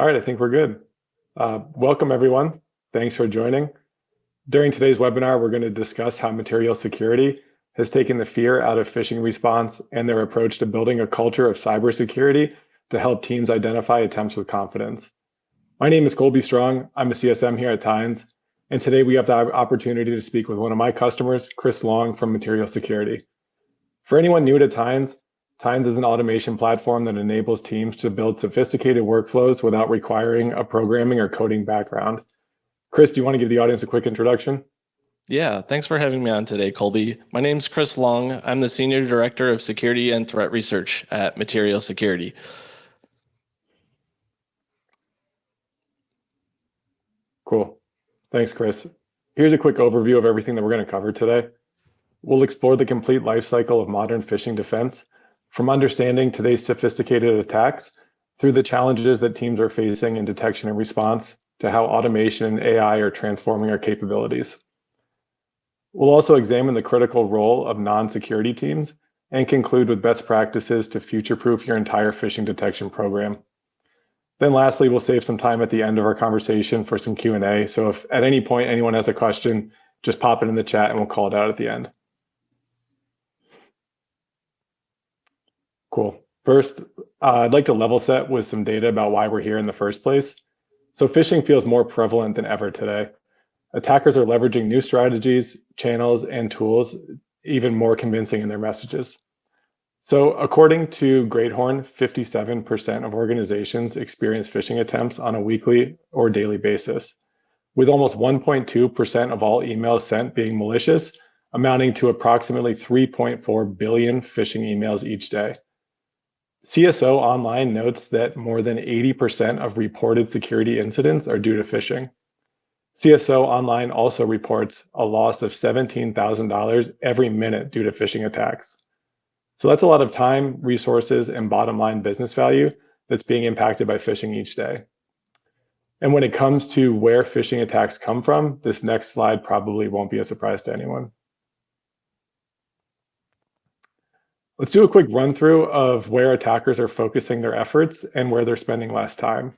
All right, I think we're good. Welcome, everyone. Thanks for joining. During today's webinar, we're going to discuss how material security has taken the fear out of phishing response and their approach to building a culture of cybersecurity to help teams identify attempts with confidence. My name is Colby Strong. I'm a CSM here at Tynes, and today we have the opportunity to speak with one of my customers, Chris Long from Material Security. For anyone new to Tynes, Tynes is an automation platform that enables teams to build sophisticated workflows without requiring a programming or coding background. Chris, do you want to give the audience a quick introduction? Yeah, thanks for having me on today, Colby. My name's Chris Long. I'm the Senior Director of Security and Threat Research at Material Security. Cool. Thanks, Chris. Here's a quick overview of everything that we're going to cover today. We'll explore the complete life cycle of modern phishing defense, from understanding today's sophisticated attacks through the challenges that teams are facing in detection and response to how automation and AI are transforming our capabilities. We'll also examine the critical role of non-security teams and conclude with best practices to future-proof your entire phishing detection program. Then lastly, we'll save some time at the end of our conversation for some Q&A. So if at any point anyone has a question, just pop it in the chat and we'll call it out at the end. Cool. First, I'd like to level set with some data about why we're here in the first place. So phishing feels more prevalent than ever today. Attackers are leveraging new strategies, channels, and tools, even more convincing in their messages. So according to Great Horn, 57% of organizations experience phishing attempts on a weekly or daily basis, with almost 1.2% of all emails sent being malicious, amounting to approximately 3.4 billion phishing emails each day. CSO Online notes that more than 80% of reported security incidents are due to phishing. CSO Online also reports a loss of $17,000 every minute due to phishing attacks. So that's a lot of time, resources, and bottom line business value that's being impacted by phishing each day. And when it comes to where phishing attacks come from, this next slide probably won't be a surprise to anyone. Let's do a quick run through of where attackers are focusing their efforts and where they're spending less time.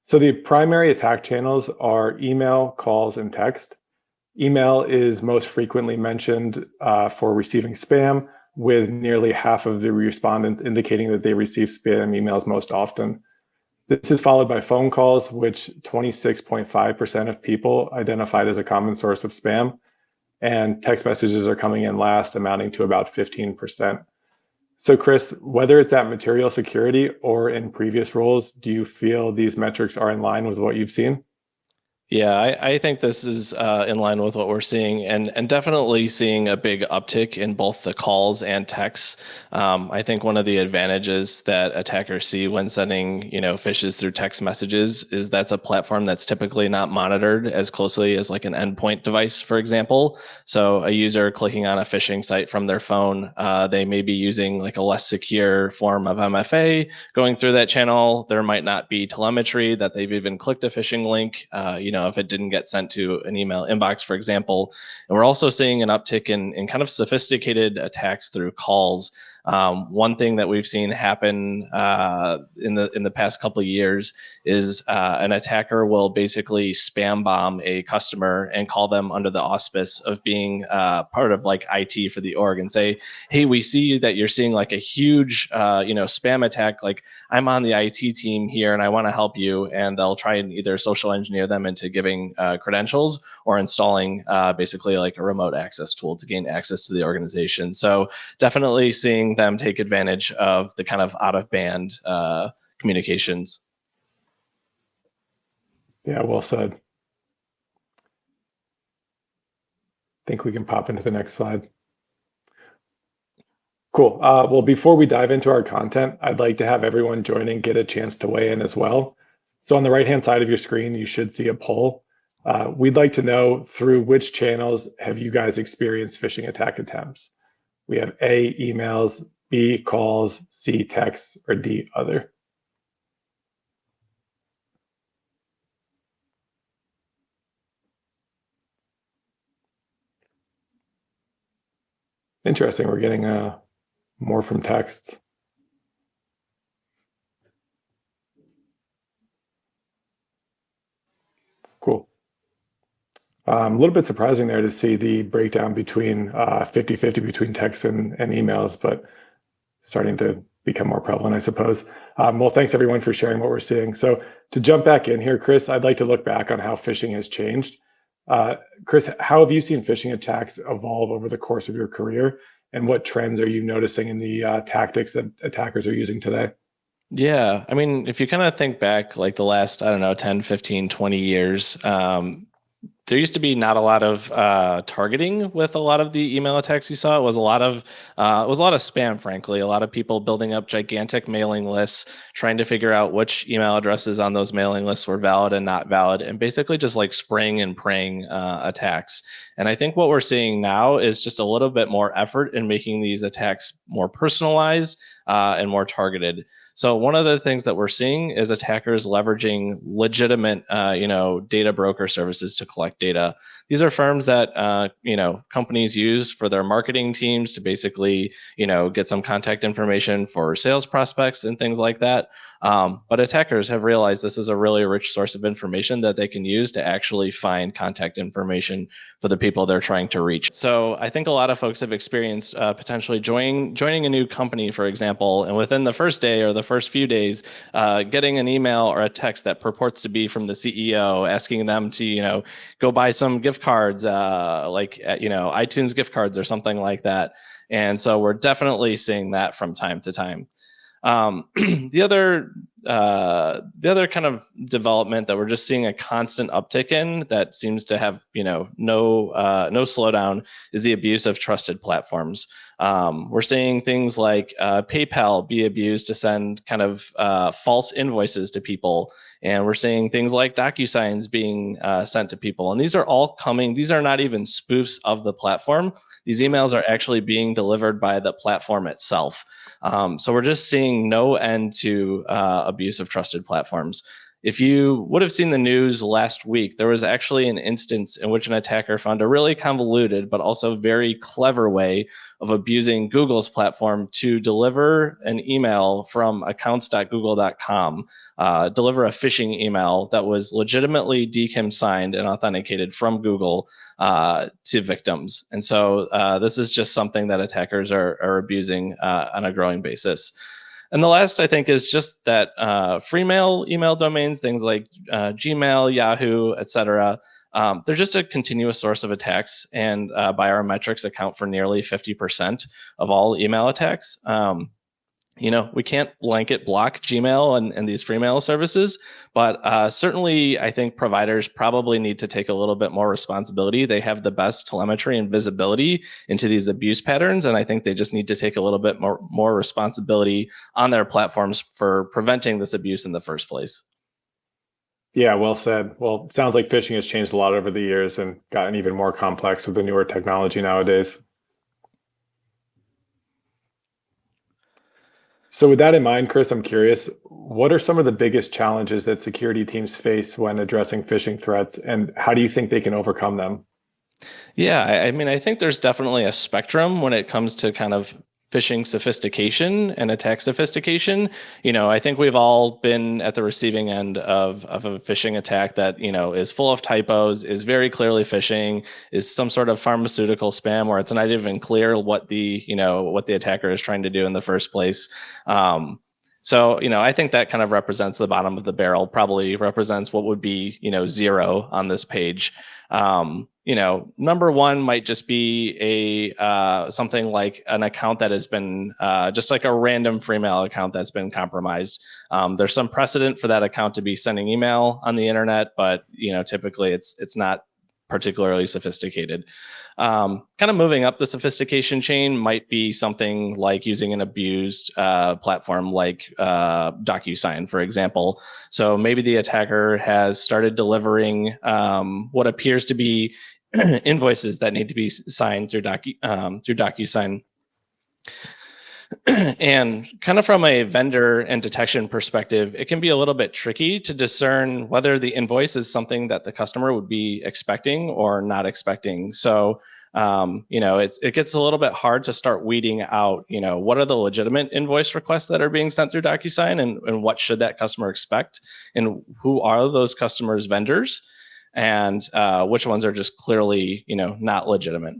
So the primary attack channels are email, calls, and text. Email is most frequently mentioned for receiving spam, with nearly half of the respondents indicating that they receive spam emails most often. This is followed by phone calls, which 26.5% of people identified as a common source of spam, and text messages are coming in last, amounting to about 15%. So Chris, whether it's at Material Security or in previous roles, do you feel these metrics are in line with what you've seen? Yeah, I think this is in line with what we're seeing, and definitely seeing a big uptick in both the calls and texts. I think one of the advantages that attackers see when sending, phishes through text messages is that's a platform that's typically not monitored as closely as like an endpoint device, for example. So a user clicking on a phishing site from their phone, they may be using like a less secure form of MFA going through that channel. There might not be telemetry that they've even clicked a phishing link. If it didn't get sent to an email inbox, for example. And we're also seeing an uptick in kind of sophisticated attacks through calls. One thing that we've seen happen in the past couple of years is an attacker will basically spam bomb a customer and call them under the auspice of being part of like IT for the org and say, hey, we see that you're seeing like a huge spam attack. Like, I'm on the IT team here and I want to help you. And they'll try and either social engineer them into giving credentials or installing basically like a remote access tool to gain access to the organization. So definitely seeing them take advantage of the kind of out of band communications. Yeah, well said. I think we can pop into the next slide. Cool. Well, before we dive into our content, I'd like to have everyone joining get a chance to weigh in as well. So on the right-hand side of your screen, you should see a poll. We'd like to know through which channels have you guys experienced phishing attack attempts? We have A, emails, B, calls, C, texts, or D, other. Interesting, we're getting more from texts. A little bit surprising there to see the breakdown between 50-50 between text and emails, but starting to become more prevalent, I suppose. Well, thanks everyone for sharing what we're seeing. So to jump back in here, Chris, I'd like to look back on how phishing has changed. Chris, how have you seen phishing attacks evolve over the course of your career? And what trends are you noticing in the tactics that attackers are using today? Yeah, I mean, if you kind of think back like the last, I don't know, 10, 15, 20 years, there used to be not a lot of targeting with a lot of the email attacks you saw. It was a lot of spam, frankly. A lot of people building up gigantic mailing lists, trying to figure out which email addresses on those mailing lists were valid and not valid, and basically just like spraying and praying attacks. And I think what we're seeing now is just a little bit more effort in making these attacks more personalized and more targeted. So one of the things that we're seeing is attackers leveraging legitimate, data broker services to collect data. These are firms that, companies use for their marketing teams to basically, get some contact information for sales prospects and things like that. But attackers have realized this is a really rich source of information that they can use to actually find contact information for the people they're trying to reach. So I think a lot of folks have experienced potentially joining a new company, for example, and within the first day or the first few days, getting an email or a text that purports to be from the CEO asking them to, go buy some gift cards, iTunes gift cards or something like that. And so we're definitely seeing that from time to time. The other kind of development that we're just seeing a constant uptick in that seems to have no slowdown is the abuse of trusted platforms. We're seeing things like PayPal be abused to send kind of false invoices to people. And we're seeing things like DocuSigns being sent to people. And these are all coming, these are not even spoofs of the platform. These emails are actually being delivered by the platform itself. So we're just seeing no end to abuse of trusted platforms. If you would have seen the news last week, there was actually an instance in which an attacker found a really convoluted but also very clever way of abusing Google's platform to deliver an email from accounts.google.com, deliver a phishing email that was legitimately DKIM signed and authenticated from Google to victims. And so this is just something that attackers are abusing on a growing basis. And the last, I think, is just that free mail email domains, things like Gmail, Yahoo, etc. They're just a continuous source of attacks, and by our metrics, account for nearly 50% of all email attacks. We can't blanket block Gmail and these free mail services, but certainly I think providers probably need to take a little bit more responsibility. They have the best telemetry and visibility into these abuse patterns, and I think they just need to take a little bit more responsibility on their platforms for preventing this abuse in the first place. Yeah, well said. Well, it sounds like phishing has changed a lot over the years and gotten even more complex with the newer technology nowadays. So with that in mind, Chris, I'm curious, what are some of the biggest challenges that security teams face when addressing phishing threats, and how do you think they can overcome them? Yeah, I mean, I think there's definitely a spectrum when it comes to kind of phishing sophistication and attack sophistication. I think we've all been at the receiving end of a phishing attack that, is full of typos, is very clearly phishing, is some sort of pharmaceutical spam where it's not even clear what the attacker is trying to do in the first place. So, I think that kind of represents the bottom of the barrel, probably represents what would be, zero on this page. Number one might just be a something like an account that has been just like a random free mail account that's been compromised. There's some precedent for that account to be sending email on the internet, but typically it's not particularly sophisticated. Kind of moving up the sophistication chain might be something like using an abused platform like DocuSign, for example. So maybe the attacker has started delivering what appears to be invoices that need to be signed through DocuSign. And kind of from a vendor and detection perspective, it can be a little bit tricky to discern whether the invoice is something that the customer would be expecting or not expecting. So, it gets a little bit hard to start weeding out, what are the legitimate invoice requests that are being sent through DocuSign and what should that customer expect and who are those customers' vendors. and which ones are just clearly, not legitimate.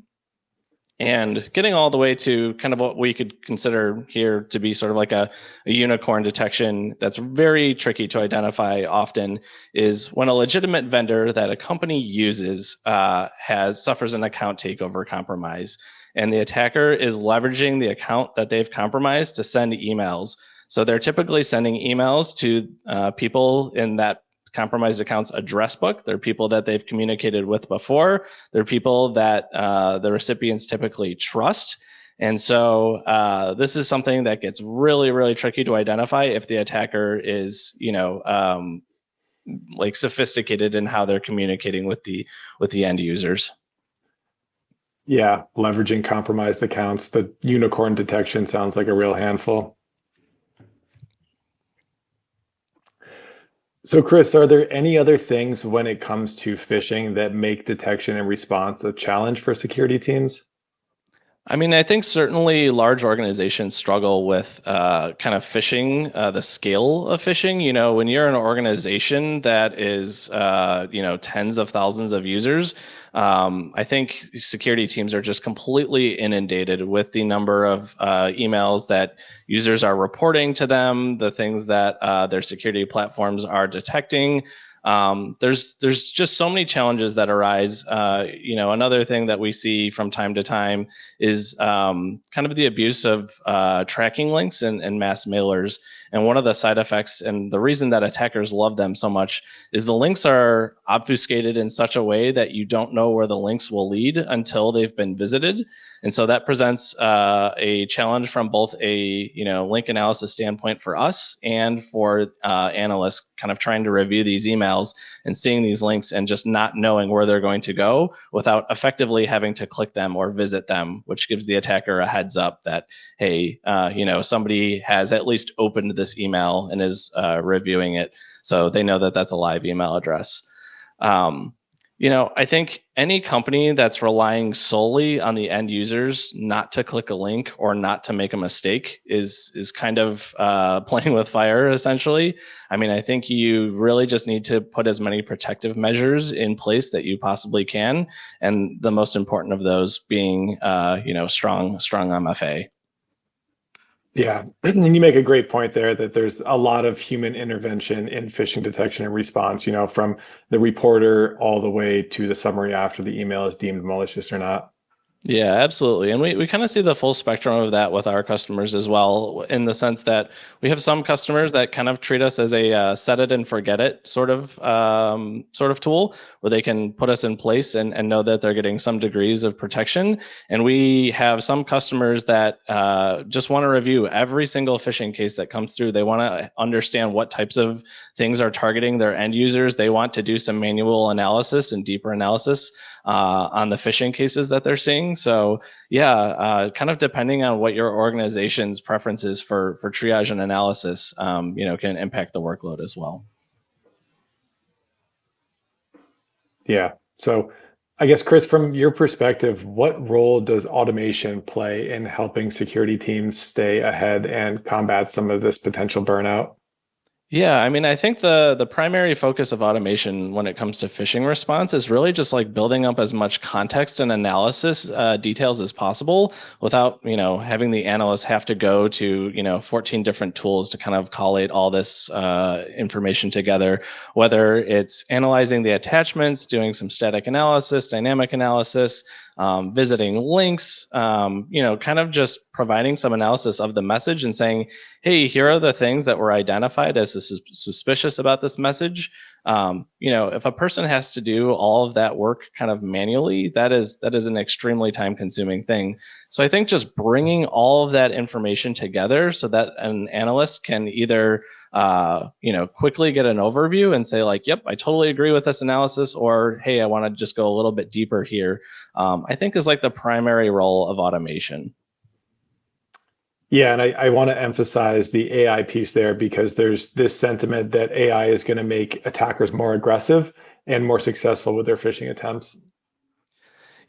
And getting all the way to kind of what we could consider here to be sort of like a unicorn detection that's very tricky to identify often is when a legitimate vendor that a company uses suffers an account takeover compromise, and the attacker is leveraging the account that they've compromised to send emails. So they're typically sending emails to people in that compromised account's address book. They're people that they've communicated with before. They're people that the recipients typically trust. And so this is something that gets really, really tricky to identify if the attacker is, like sophisticated in how they're communicating with the end users. Yeah, leveraging compromised accounts. The unicorn detection sounds like a real handful. So, Chris, are there any other things when it comes to phishing that make detection and response a challenge for security teams? I mean, I think certainly large organizations struggle with kind of phishing, the scale of phishing. When you're an organization that is, tens of thousands of users, I think security teams are just completely inundated with the number of emails that users are reporting to them, the things that their security platforms are detecting. There's just so many challenges that arise. Another thing that we see from time to time is kind of the abuse of tracking links and mass mailers. And one of the side effects, and the reason that attackers love them so much, is the links are obfuscated in such a way that you don't know where the links will lead until they've been visited. And so that presents a challenge from both a link analysis standpoint for us and for analysts kind of trying to review these emails and seeing these links and just not knowing where they're going to go without effectively having to click them or visit them, which gives the attacker a heads up that, hey, somebody has at least opened this email and is reviewing it. So they know that that's a live email address. I think any company that's relying solely on the end users not to click a link or not to make a mistake is kind of playing with fire, essentially. I mean, I think you really just need to put as many protective measures in place that you possibly can, and the most important of those being, strong MFA. Yeah, and you make a great point there that there's a lot of human intervention in phishing detection and response, from the reporter all the way to the summary after the email is deemed malicious or not. Yeah, absolutely. And we kind of see the full spectrum of that with our customers as well, in the sense that we have some customers that kind of treat us as a set it and forget it sort of tool, where they can put us in place and know that they're getting some degrees of protection. And we have some customers that just want to review every single phishing case that comes through. They want to understand what types of things are targeting their end users. They want to do some manual analysis and deeper analysis on the phishing cases that they're seeing. So yeah, kind of depending on what your organization's preferences for triage and analysis, can impact the workload as well. Yeah. So I guess, Chris, from your perspective, what role does automation play in helping security teams stay ahead and combat some of this potential burnout? Yeah, I mean, I think the primary focus of automation when it comes to phishing response is really just like building up as much context and analysis details as possible without, having the analyst have to go to, 14 different tools to kind of collate all this information together, whether it's analyzing the attachments, doing some static analysis, dynamic analysis, visiting links, kind of just providing some analysis of the message and saying, hey, here are the things that were identified as suspicious about this message. If a person has to do all of that work kind of manually, that is an extremely time consuming thing. So I think just bringing all of that information together so that an analyst can either quickly get an overview and say like, yep, I totally agree with this analysis, or hey, I want to just go a little bit deeper here, I think is like the primary role of automation. Yeah, and I want to emphasize the AI piece there because there's this sentiment that AI is going to make attackers more aggressive and more successful with their phishing attempts.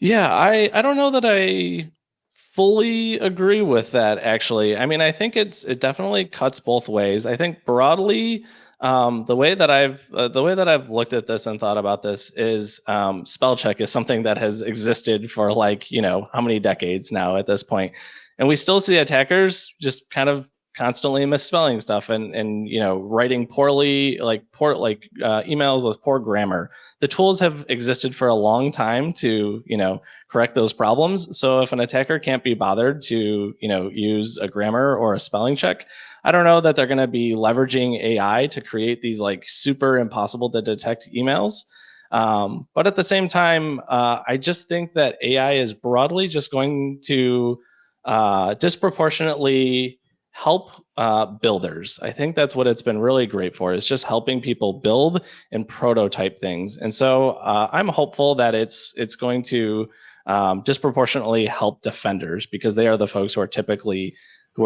Yeah, I don't know that I fully agree with that, actually. I mean, I think it definitely cuts both ways. I think broadly, The way that I've looked at this and thought about this is spell check is something that has existed for like how many decades now at this point, and we still see attackers just kind of constantly misspelling stuff and writing poorly, like emails with poor grammar. The tools have existed for a long time to correct those problems. So if an attacker can't be bothered to use a grammar or a spelling check, I don't know that they're going to be leveraging AI to create these like super impossible to detect emails. But at the same time, I just think that AI is broadly just going to disproportionately help builders. I think that's what it's been really great for, is just helping people build and prototype things. And so I'm hopeful that it's going to disproportionately help defenders, because they are the folks who are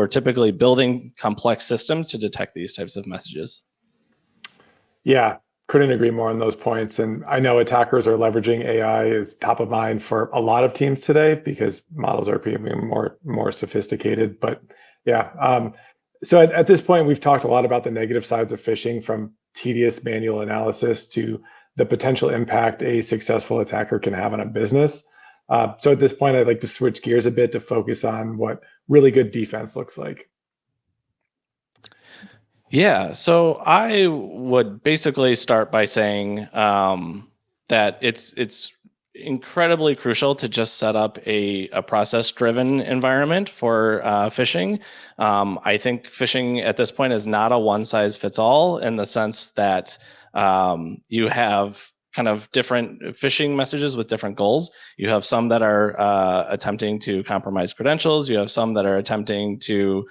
typically building complex systems to detect these types of messages. Yeah, couldn't agree more on those points. And I know attackers are leveraging AI is top of mind for a lot of teams today because models are becoming more sophisticated. But yeah, so at this point, we've talked a lot about the negative sides of phishing, from tedious manual analysis to the potential impact a successful attacker can have on a business. So at this point, I'd like to switch gears a bit to focus on what really good defense looks like. Yeah, so I would basically start by saying that it's incredibly crucial to just set up a process-driven environment for phishing. I think phishing at this point is not a one-size-fits-all, in the sense that you have kind of different phishing messages with different goals. You have some that are attempting to compromise credentials. You have some that are attempting to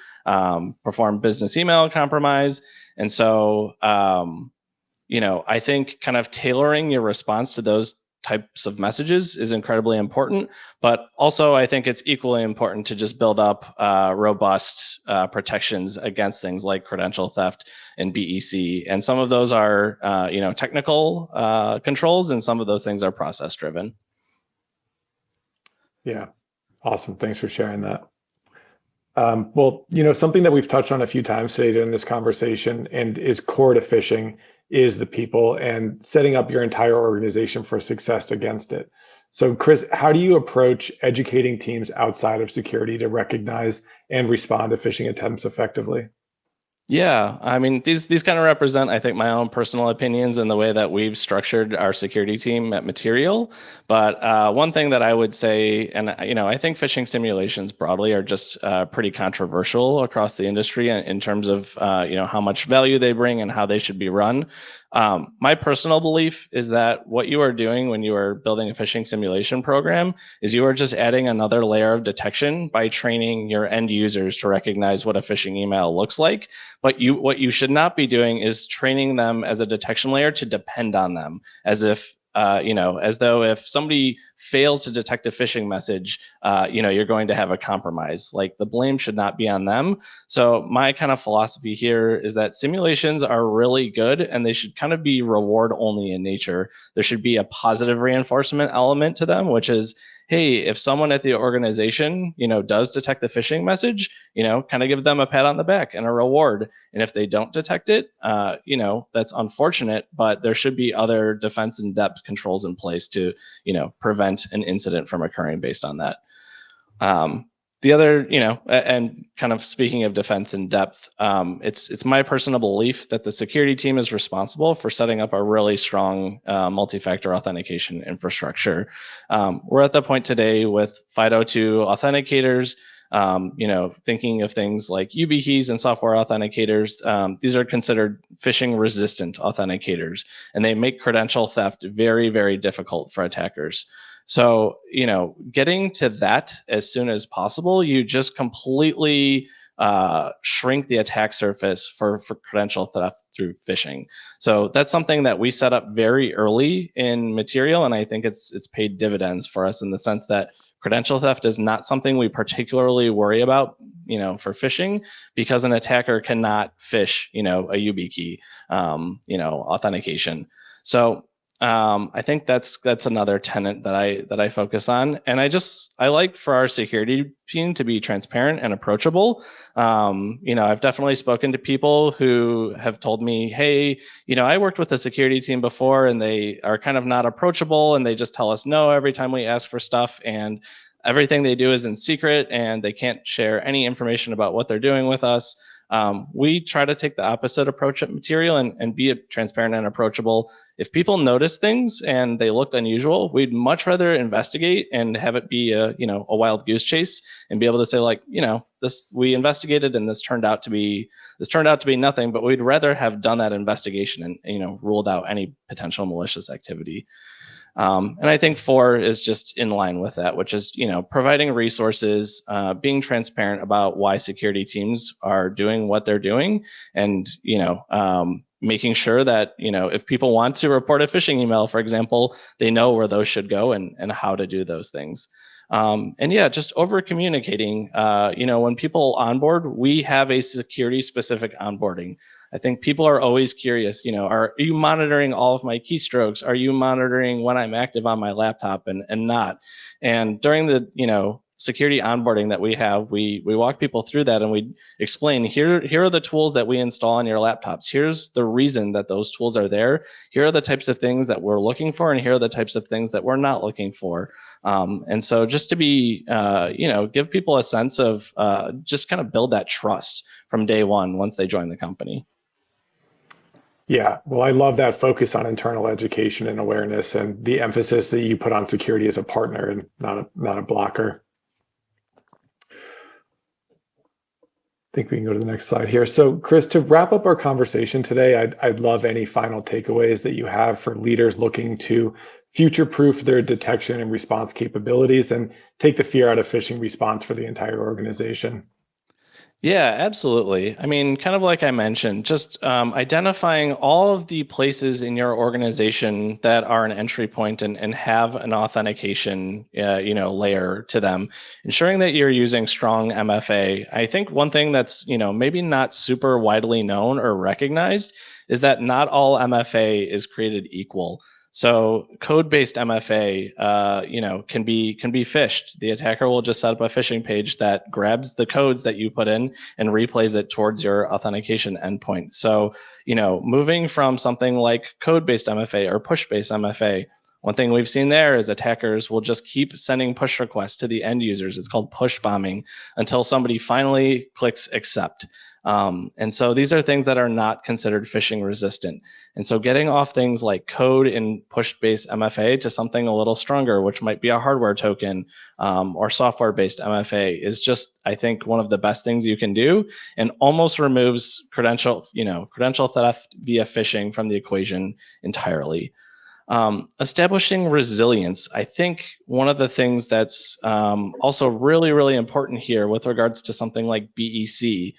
perform business email compromise. And so, I think kind of tailoring your response to those types of messages is incredibly important. But also, I think it's equally important to just build up robust protections against things like credential theft and BEC. And some of those are, technical controls, and some of those things are process driven. Yeah, awesome. Thanks for sharing that. Well, something that we've touched on a few times today during this conversation and is core to phishing is the people and setting up your entire organization for success against it. So, Chris, how do you approach educating teams outside of security to recognize and respond to phishing attempts effectively? Yeah, I mean, these kind of represent, I think, my own personal opinions and the way that we've structured our security team at Material. But one thing that I would say, and I think phishing simulations broadly are just pretty controversial across the industry in terms of how much value they bring and how they should be run. My personal belief is that what you are doing when you are building a phishing simulation program is you are just adding another layer of detection by training your end users to recognize what a phishing email looks like. But what you should not be doing is training them as a detection layer to depend on them, as if as though if somebody fails to detect a phishing message, you're going to have a compromise. Like, the blame should not be on them. So my kind of philosophy here is that simulations are really good, and they should kind of be reward only in nature. There should be a positive reinforcement element to them, which is, hey, if someone at the organization, does detect the phishing message, kind of give them a pat on the back and a reward. And if they don't detect it, that's unfortunate, but there should be other defense in depth controls in place to, prevent an incident from occurring based on that. The other, and kind of speaking of defense in depth, it's my personal belief that the security team is responsible for setting up a really strong multi-factor authentication infrastructure. We're at the point today with FIDO2 authenticators, thinking of things like YubiKeys and software authenticators. These are considered phishing resistant authenticators, and they make credential theft very, very difficult for attackers. So, getting to that as soon as possible, you just completely shrink the attack surface for credential theft through phishing. So that's something that we set up very early in Material, and I think it's paid dividends for us in the sense that credential theft is not something we particularly worry about, for phishing, because an attacker cannot phish, a YubiKey, authentication. So I think that's another tenet that I focus on, and I like for our security team to be transparent and approachable. I've definitely spoken to people who have told me, "Hey, I worked with a security team before, and they are kind of not approachable, and they just tell us no every time we ask for stuff, and everything they do is in secret, and they can't share any information about what they're doing with us." We try to take the opposite approach at Material and be transparent and approachable. If people notice things and they look unusual, we'd much rather investigate and have it be a wild goose chase and be able to say, like, this, we investigated and this turned out to be nothing, but we'd rather have done that investigation and ruled out any potential malicious activity. And I think 4 is just in line with that, which is, providing resources, being transparent about why security teams are doing what they're doing, and, making sure that, if people want to report a phishing email, for example, they know where those should go and how to do those things. And yeah, just over communicating. When people onboard, we have a security specific onboarding. I think people are always curious, are you monitoring all of my keystrokes? Are you monitoring when I'm active on my laptop and not? And during the, security onboarding that we have, we walk people through that, and we explain, here are the tools that we install on your laptops. Here's the reason that those tools are there. Here are the types of things that we're looking for, and here are the types of things that we're not looking for. And so just to be, give people a sense of just kind of build that trust from day one once they join the company. Yeah, well, I love that focus on internal education and awareness and the emphasis that you put on security as a partner and not a blocker. I think we can go to the next slide here. So, Chris, to wrap up our conversation today, I'd love any final takeaways that you have for leaders looking to future-proof their detection and response capabilities and take the fear out of phishing response for the entire organization. Yeah, absolutely. I mean, kind of like I mentioned, just identifying all of the places in your organization that are an entry point and have an authentication, layer to them, ensuring that you're using strong MFA. I think one thing that's, maybe not super widely known or recognized is that not all MFA is created equal. So code-based MFA, can be phished. The attacker will just set up a phishing page that grabs the codes that you put in and replays it towards your authentication endpoint. So, moving from something like code-based MFA or push-based MFA, one thing we've seen there is attackers will just keep sending push requests to the end users. It's called push bombing until somebody finally clicks accept. And so these are things that are not considered phishing resistant. And so getting off things like code and push-based MFA to something a little stronger, which might be a hardware token or software-based MFA, is just, I think, one of the best things you can do, and almost removes credential theft via phishing from the equation entirely. Establishing resilience. I think one of the things that's also really, really important here with regards to something like BEC,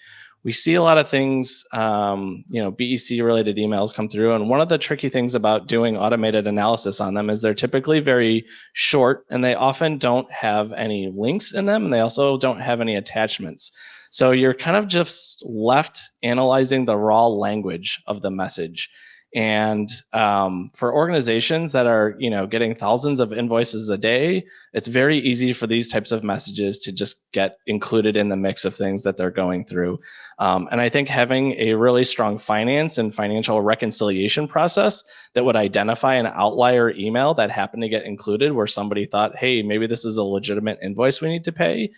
we see a lot of things, BEC related emails come through. And one of the tricky things about doing automated analysis on them is they're typically very short, and they often don't have any links in them. And they also don't have any attachments. So you're kind of just left analyzing the raw language of the message. And for organizations that are, getting thousands of invoices a day, it's very easy for these types of messages to just get included in the mix of things that they're going through. And I think having a really strong finance and financial reconciliation process that would identify an outlier email that happened to get included where somebody thought, hey, maybe this is a legitimate invoice we need to pay,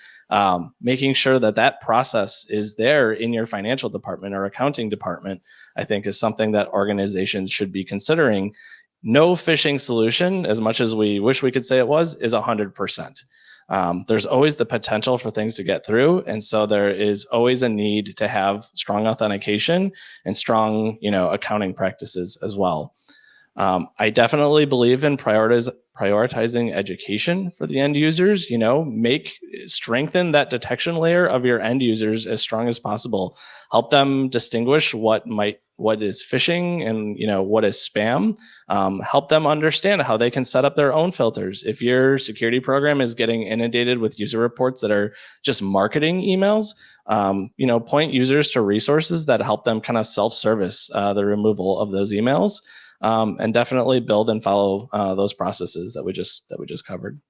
making sure that that process is there in your financial department or accounting department, I think is something that organizations should be considering. No phishing solution, as much as we wish we could say it was, is 100%. There's always the potential for things to get through. And so there is always a need to have strong authentication and strong, accounting practices as well. I definitely believe in prioritizing education for the end users. Strengthen that detection layer of your end users as strong as possible. Help them distinguish what is phishing and what is spam. Help them understand how they can set up their own filters. If your security program is getting inundated with user reports that are just marketing emails, point users to resources that help them kind of self-service the removal of those emails. and definitely build and follow those processes that we just covered.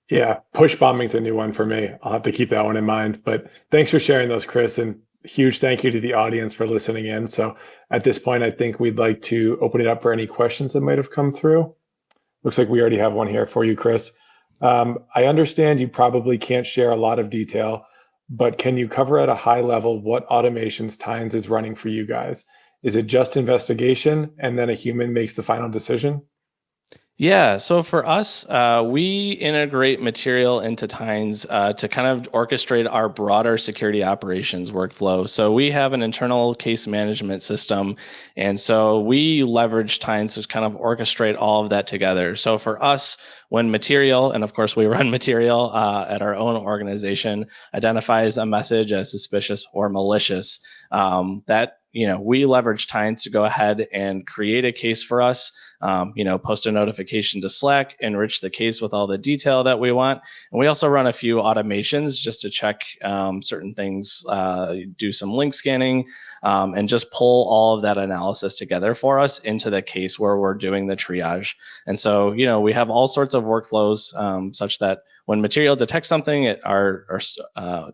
Yeah, push bombing's a new one for me. I'll have to keep that one in mind. But thanks for sharing those, Chris, and huge thank you to the audience for listening in. So at this point, I think we'd like to open it up for any questions that might have come through. Looks like we already have one here for you, Chris. I understand you probably can't share a lot of detail, but can you cover at a high level what automations Tines is running for you guys? Is it just investigation and then a human makes the final decision? Yeah, so for us, we integrate material into Tines to kind of orchestrate our broader security operations workflow. So we have an internal case management system, and so we leverage Tines to kind of orchestrate all of that together. So for us, when material, and of course we run material at our own organization, identifies a message as suspicious or malicious, that we leverage Tines to go ahead and create a case for us, post a notification to Slack, enrich the case with all the detail that we want. And we also run a few automations just to check certain things, do some link scanning, and just pull all of that analysis together for us into the case where we're doing the triage. And so, we have all sorts of workflows such that when material detects something, our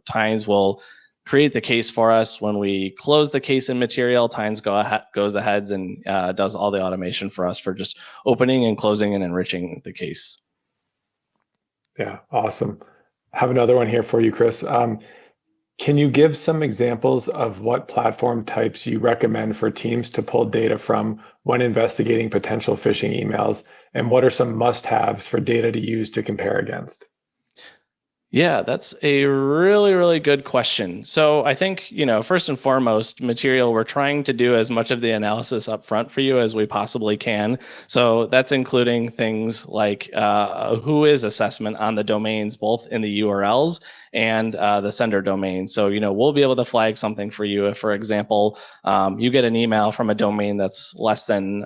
Tines will create the case for us. When we close the case in material, Tines goes ahead and does all the automation for us for just opening and closing and enriching the case. Yeah, awesome. Have another one here for you, Chris. Can you give some examples of what platform types you recommend for teams to pull data from when investigating potential phishing emails? And what are some must-haves for data to use to compare against? Yeah, that's a really, really good question. So I think, first and foremost, material, we're trying to do as much of the analysis up front for you as we possibly can. So that's including things like who is assessment on the domains, both in the URLs and the sender domain. So, we'll be able to flag something for you if, for example, you get an email from a domain that's less than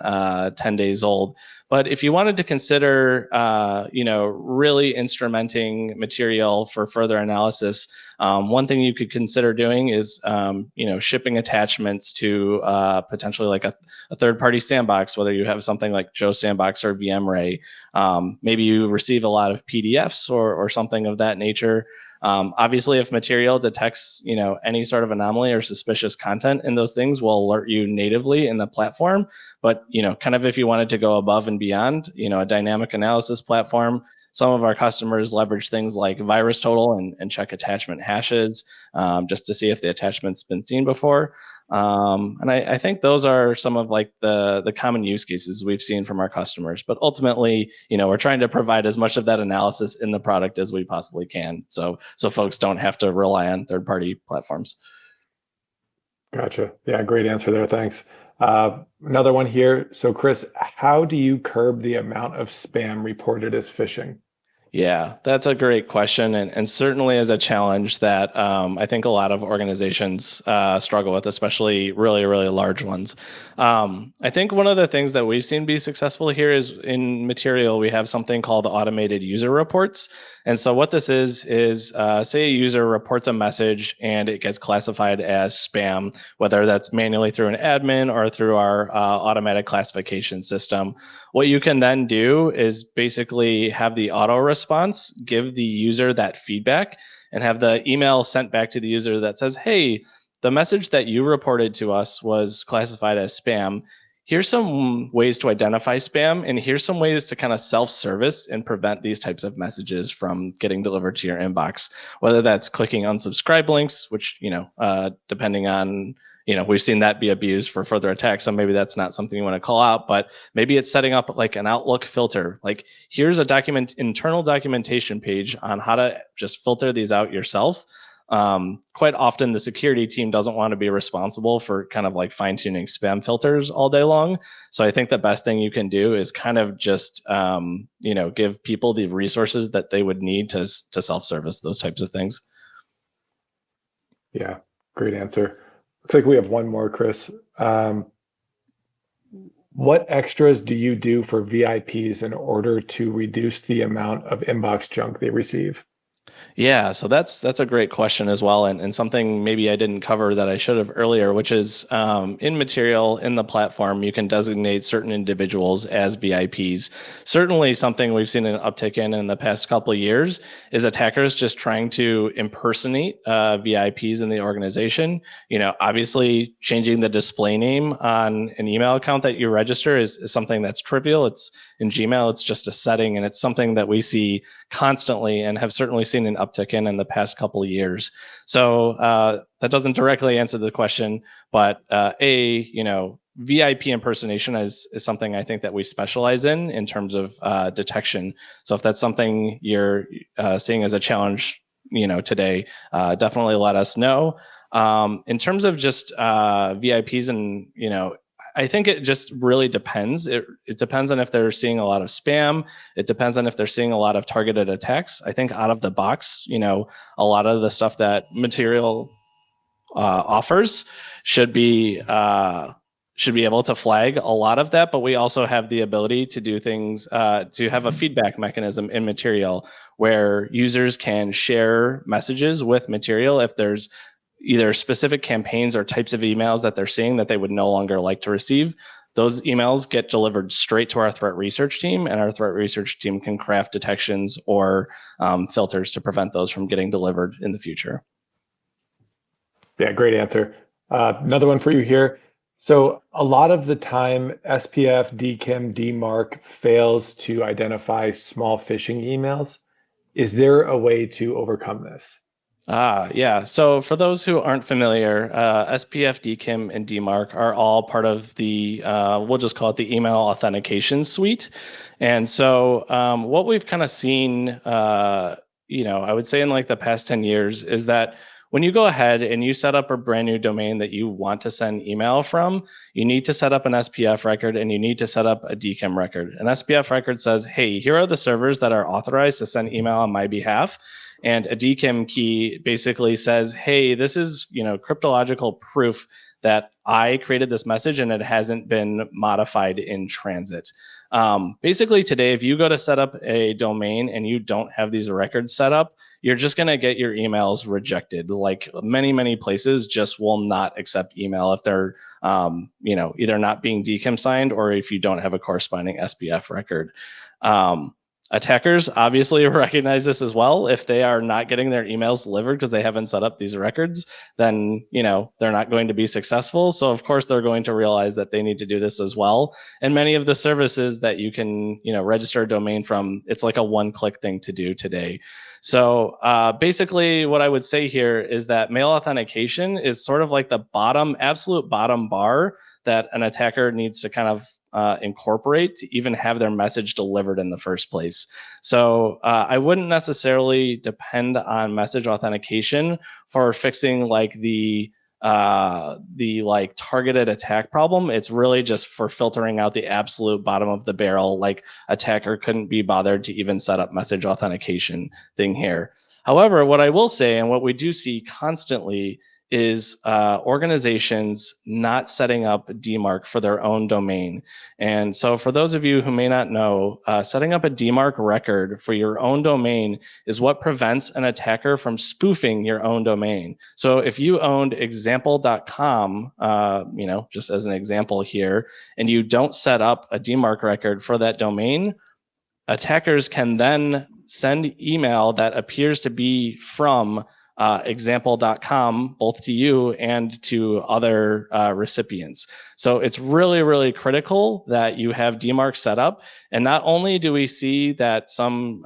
10 days old. But if you wanted to consider, really instrumenting material for further analysis, one thing you could consider doing is, shipping attachments to potentially like a third-party sandbox, whether you have something like Joe Sandbox or VMray. Maybe you receive a lot of PDFs or something of that nature. Obviously, if material detects, any sort of anomaly or suspicious content in those things, will alert you natively in the platform. But, kind of if you wanted to go above and beyond, a dynamic analysis platform, some of our customers leverage things like VirusTotal and check attachment hashes just to see if the attachment's been seen before. And I think those are some of like the common use cases we've seen from our customers. But ultimately, we're trying to provide as much of that analysis in the product as we possibly can, so folks don't have to rely on third-party platforms. Gotcha. Yeah, great answer there. Thanks. Another one here. So, Chris, how do you curb the amount of spam reported as phishing? Yeah, that's a great question, and certainly is a challenge that I think a lot of organizations struggle with, especially really, really large ones. I think one of the things that we've seen be successful here is in material, we have something called automated user reports. And so what this is say a user reports a message and it gets classified as spam, whether that's manually through an admin or through our automatic classification system. What you can then do is basically have the auto response give the user that feedback and have the email sent back to the user that says, hey, the message that you reported to us was classified as spam. Here's some ways to identify spam, and here's some ways to kind of self-service and prevent these types of messages from getting delivered to your inbox, whether that's clicking unsubscribe links, which, depending on, we've seen that be abused for further attacks. So maybe that's not something you want to call out, but maybe it's setting up like an Outlook filter. Like, here's a internal documentation page on how to just filter these out yourself. Quite often the security team doesn't want to be responsible for kind of like fine-tuning spam filters all day long. So I think the best thing you can do is kind of just give people the resources that they would need to self-service those types of things. Yeah, great answer. Looks like we have one more, Chris. What extras do you do for VIPs in order to reduce the amount of inbox junk they receive? Yeah, so that's a great question as well, and something maybe I didn't cover that I should have earlier, which is in material in the platform, you can designate certain individuals as VIPs. Certainly, something we've seen an uptick in the past couple of years is attackers just trying to impersonate VIPs in the organization. Obviously, changing the display name on an email account that you register is something that's trivial. It's in Gmail, it's just a setting, and it's something that we see constantly and have certainly seen an uptick in the past couple of years. So that doesn't directly answer the question, but VIP impersonation is something I think that we specialize in terms of detection. So if that's something you're seeing as a challenge, today, definitely let us know. In terms of just VIPs and I think it just really depends. It depends on if they're seeing a lot of spam. It depends on if they're seeing a lot of targeted attacks. I think out of the box, a lot of the stuff that Material offers should be able to flag a lot of that. But we also have the ability to do things to have a feedback mechanism in Material where users can share messages with Material if there's either specific campaigns or types of emails that they're seeing that they would no longer like to receive. Those emails get delivered straight to our threat research team, and our threat research team can craft detections or filters to prevent those from getting delivered in the future. Yeah, great answer. Another one for you here. So a lot of the time, SPF, DKIM, DMARC fails to identify small phishing emails. Is there a way to overcome this? Yeah. So for those who aren't familiar, SPF, DKIM, and DMARC are all part of the, we'll just call it the email authentication suite. And so what we've kind of seen, I would say in like the past 10 years is that when you go ahead and you set up a brand new domain that you want to send email from, you need to set up an SPF record and you need to set up a DKIM record. An SPF record says, hey, here are the servers that are authorized to send email on my behalf. And a DKIM key basically says, hey, this is, cryptological proof that I created this message and it hasn't been modified in transit. Basically today, if you go to set up a domain and you don't have these records set up, you're just going to get your emails rejected. Like many places just will not accept email if they're, either not being DKIM signed or if you don't have a corresponding SPF record. Attackers obviously recognize this as well. If they are not getting their emails delivered because they haven't set up these records, then they're not going to be successful. So of course they're going to realize that they need to do this as well. And many of the services that you can register a domain from, it's like a one-click thing to do today. So basically what I would say here is that mail authentication is sort of like the absolute bottom bar that an attacker needs to kind of incorporate to even have their message delivered in the first place. So I wouldn't necessarily depend on message authentication for fixing like the like targeted attack problem. It's really just for filtering out the absolute bottom of the barrel. Like attacker couldn't be bothered to even set up message authentication thing here. However, what I will say and what we do see constantly is organizations not setting up DMARC for their own domain. And so for those of you who may not know, setting up a DMARC record for your own domain is what prevents an attacker from spoofing your own domain. So if you owned example.com, just as an example here, and you don't set up a DMARC record for that domain, attackers can then send email that appears to be from example.com, both to you and to other recipients. So it's really critical that you have DMARC set up. And not only do we see that some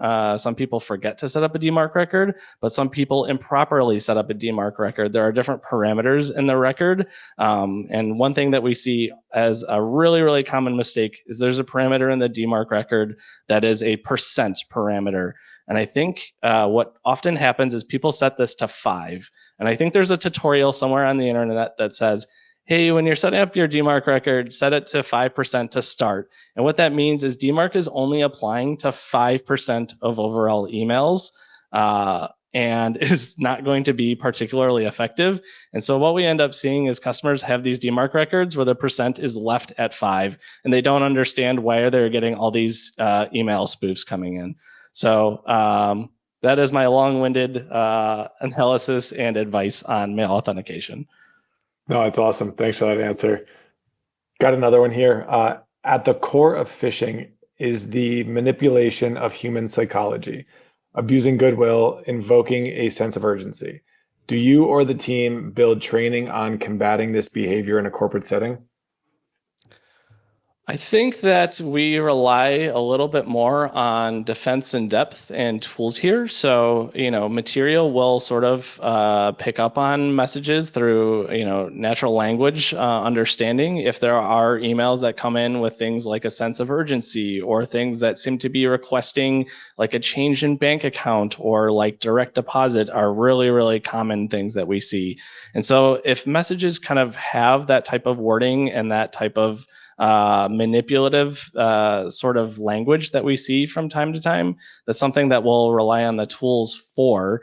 people forget to set up a DMARC record, but some people improperly set up a DMARC record. There are different parameters in the record. And one thing that we see as a really common mistake is there's a parameter in the DMARC record that is a percent parameter. And I think what often happens is people set this to 5. And I think there's a tutorial somewhere on the internet that says, hey, when you're setting up your DMARC record, set it to 5% to start. And what that means is DMARC is only applying to 5% of overall emails and is not going to be particularly effective. And so what we end up seeing is customers have these DMARC records where the percent is left at 5, and they don't understand why they're getting all these email spoofs coming in. So that is my long-winded analysis and advice on mail authentication. No, it's awesome. Thanks for that answer. Got another one here. At the core of phishing is the manipulation of human psychology, abusing goodwill, invoking a sense of urgency. Do you or the team build training on combating this behavior in a corporate setting? I think that we rely a little bit more on defense in depth and tools here. So, material will sort of pick up on messages through, natural language understanding. If there are emails that come in with things like a sense of urgency or things that seem to be requesting like a change in bank account or like direct deposit are really, really common things that we see. And so if messages kind of have that type of wording and that type of manipulative sort of language that we see from time to time. That's something that we'll rely on the tools for.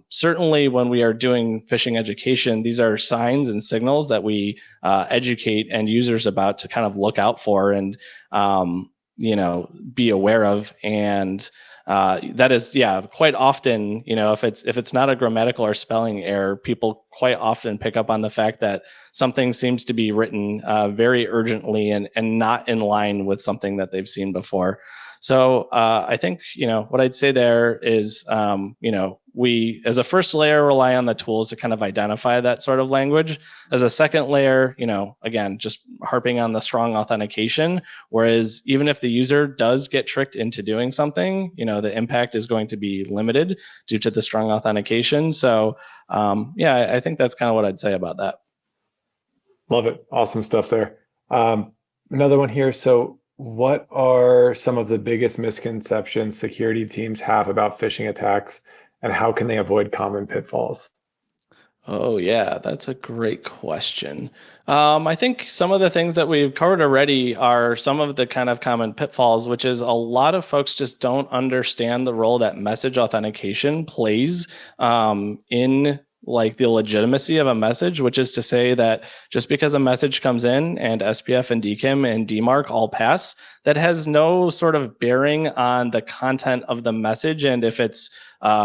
Certainly, when we are doing phishing education, these are signs and signals that we educate end users about to kind of look out for and be aware of. And that is, yeah, quite often, if it's not a grammatical or spelling error, people quite often pick up on the fact that something seems to be written very urgently and not in line with something that they've seen before. So I think, what I'd say there is, we, as a first layer, rely on the tools to kind of identify that sort of language. As a second layer, again, just harping on the strong authentication. Whereas even if the user does get tricked into doing something, the impact is going to be limited due to the strong authentication. So I think that's kind of what I'd say about that. Love it. Awesome stuff there. Another one here. So, what are some of the biggest misconceptions security teams have about phishing attacks, and how can they avoid common pitfalls? Oh, yeah, that's a great question. I think some of the things that we've covered already are some of the kind of common pitfalls, which is a lot of folks just don't understand the role that message authentication plays in like the legitimacy of a message, which is to say that just because a message comes in and SPF and DKIM and DMARC all pass, that has no sort of bearing on the content of the message. And if it's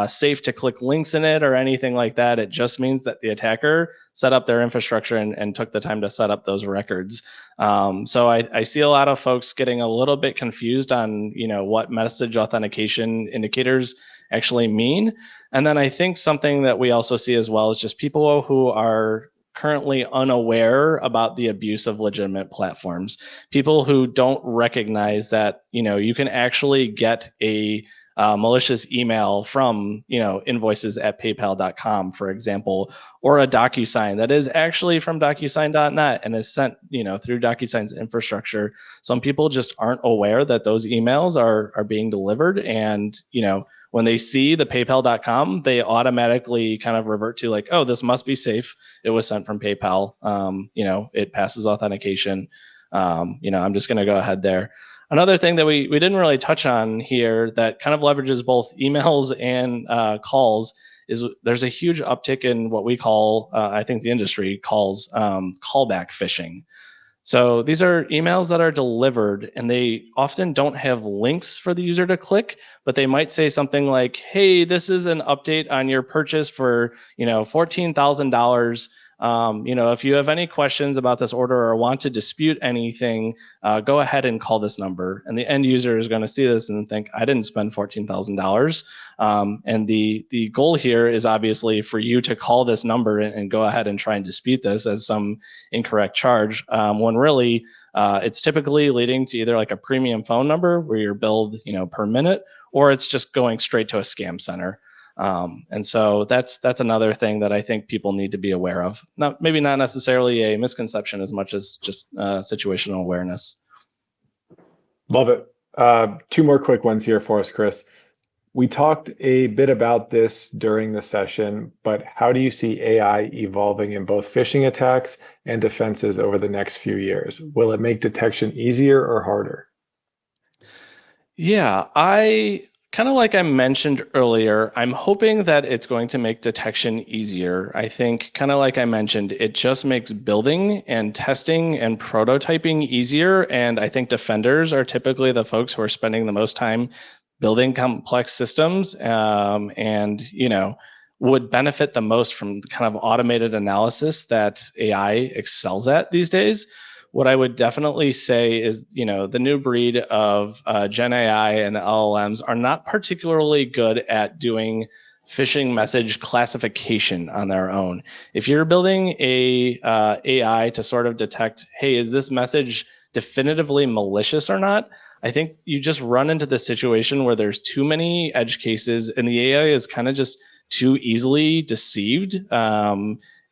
safe to click links in it or anything like that, it just means that the attacker set up their infrastructure and took the time to set up those records. So I see a lot of folks getting a little bit confused on, what message authentication indicators actually mean. And then I think something that we also see as well is just people who are currently unaware about the abuse of legitimate platforms. People who don't recognize that, you can actually get a malicious email from, invoices at paypal.com, for example, or a DocuSign that is actually from DocuSign.net and is sent, through DocuSign's infrastructure. Some people just aren't aware that those emails are being delivered. And, when they see the paypal.com, they automatically kind of revert to like, oh, this must be safe. It was sent from PayPal. It passes authentication. I'm just going to go ahead there. Another thing that we didn't really touch on here that kind of leverages both emails and calls is there's a huge uptick in what we call, I think the industry calls callback phishing. So these are emails that are delivered and they often don't have links for the user to click, but they might say something like, hey, this is an update on your purchase for, $14,000. If you have any questions about this order or want to dispute anything, go ahead and call this number. And the end user is going to see this and think, I didn't spend $14,000. And the goal here is obviously for you to call this number and go ahead and try and dispute this as some incorrect charge, when really it's typically leading to either like a premium phone number where you're billed, per minute, or it's just going straight to a scam center. And so that's another thing that I think people need to be aware of. Maybe not necessarily a misconception as much as just situational awareness. Love it. Two more quick ones here for us, Chris. We talked a bit about this during the session, but how do you see AI evolving in both phishing attacks and defenses over the next few years? Will it make detection easier or harder? Yeah, I kind of like I mentioned earlier, I'm hoping that it's going to make detection easier. I think, kind of like I mentioned, it just makes building and testing and prototyping easier. And I think defenders are typically the folks who are spending the most time building complex systems, and would benefit the most from the kind of automated analysis that AI excels at these days. What I would definitely say is, the new breed of Gen AI and LLMs are not particularly good at doing phishing message classification on their own. If you're building a AI to sort of detect, hey, is this message definitively malicious or not? I think you just run into the situation where there's too many edge cases and the AI is kind of just too easily deceived.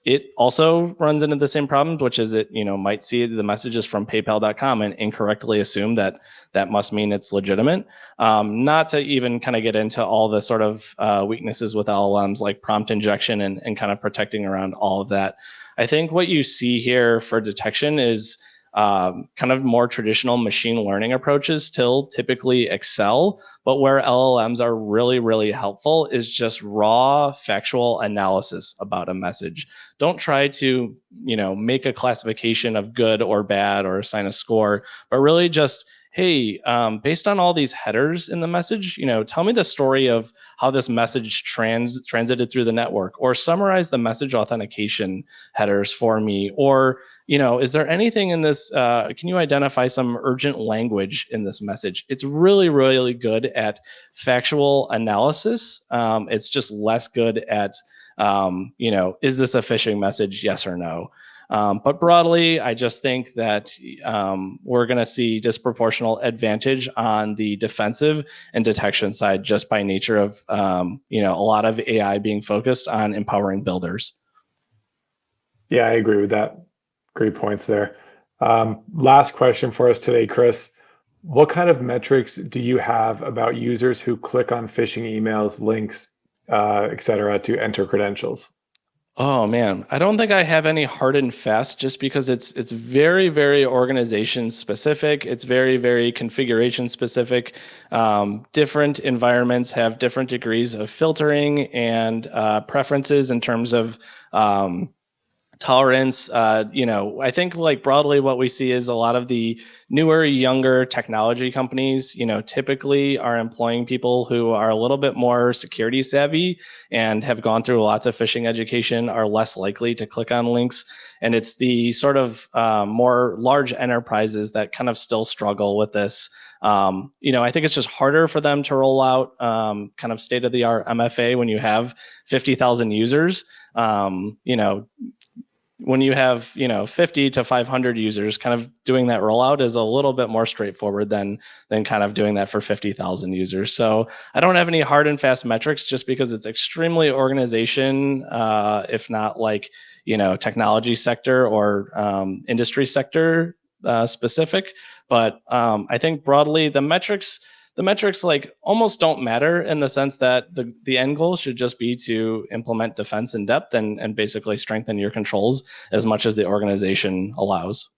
It also runs into the same problems, which is it might see the messages from PayPal.com and incorrectly assume that that must mean it's legitimate. Not to even kind of get into all the sort of weaknesses with LLMs like prompt injection and kind of protecting around all of that. I think what you see here for detection is kind of more traditional machine learning approaches still typically excel, but where LLMs are really, really helpful is just raw factual analysis about a message. Don't try to, make a classification of good or bad or assign a score, but really just, hey, based on all these headers in the message, tell me the story of how this message transited through the network, or summarize the message authentication headers for me, or is there anything in this? Can you identify some urgent language in this message? It's really, really good at factual analysis. It's just less good at, is this a phishing message? Yes or no. But broadly, I just think that we're going to see disproportional advantage on the defensive and detection side just by nature of, a lot of AI being focused on empowering builders. Yeah, I agree with that. Great points there. Last question for us today, Chris. What kind of metrics do you have about users who click on phishing emails, links, et cetera, to enter credentials? Oh man, I don't think I have any hard and fast just because it's very, very organization specific. It's very, very configuration specific. Different environments have different degrees of filtering and preferences in terms of tolerance. I think like broadly what we see is a lot of the newer, younger technology companies, typically are employing people who are a little bit more security savvy and have gone through lots of phishing education, are less likely to click on links. And it's the sort of more large enterprises that kind of still struggle with this. I think it's just harder for them to roll out kind of state of the art MFA when you have 50,000 users. When you have 50 to 500 users, kind of doing that rollout is a little bit more straightforward than kind of doing that for 50,000 users. So I don't have any hard and fast metrics just because it's extremely organization, if not like technology sector or industry sector specific. But I think broadly the metrics like almost don't matter in the sense that the end goal should just be to implement defense in depth and basically strengthen your controls as much as the organization allows.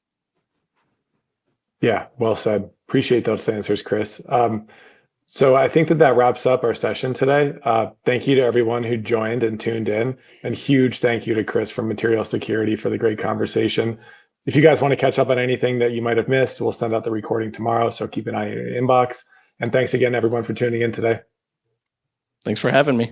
Yeah, well said. Appreciate those answers, Chris. So I think that wraps up our session today. Thank you to everyone who joined and tuned in, and huge thank you to Chris from Material Security for the great conversation. If you guys want to catch up on anything that you might have missed, we'll send out the recording tomorrow, so keep an eye on your inbox. And thanks again, everyone, for tuning in today. Thanks for having me.